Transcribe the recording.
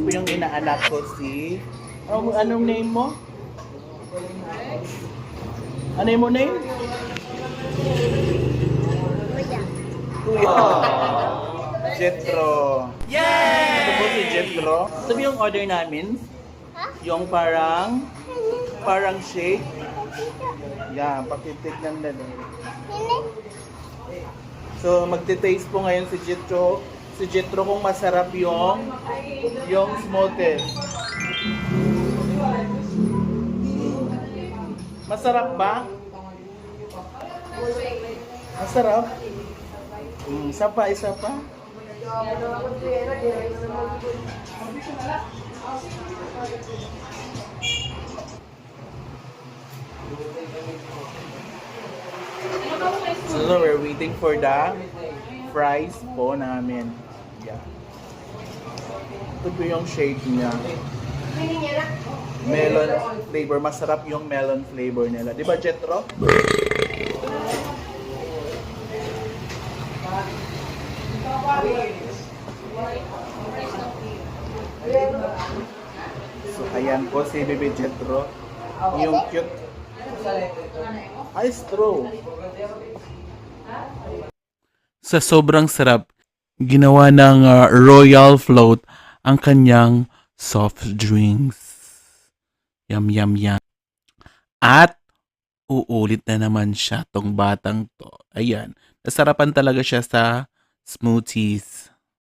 po yung inaanak ko si... Anong name mo? Ano yung mo name? Kuya. Jetro. Yay! Ito po si Jetro. Ito po yung order namin. Yung parang shake. Yan, pakitignan na din. So, magte-taste po ngayon si Jetro. Si Jetro kung masarap yung smoothies. Masarap ba? Masarap? Isa pa, isa pa. So we're waiting for the fries po namin. Yeah. Ito po yung shake niya. Melon flavor. Masarap yung melon flavor nila. Di ba, Jetro? So, ayan po si Baby Jetro. Yung cute. Ay, straw. Sa sobrang sarap, ginawa ng Royal Float ang kanyang soft drinks. Yum, yum, yum. At uulit na naman siya tong batang to. Ayan. Nasarapan talaga siya sa smoothies.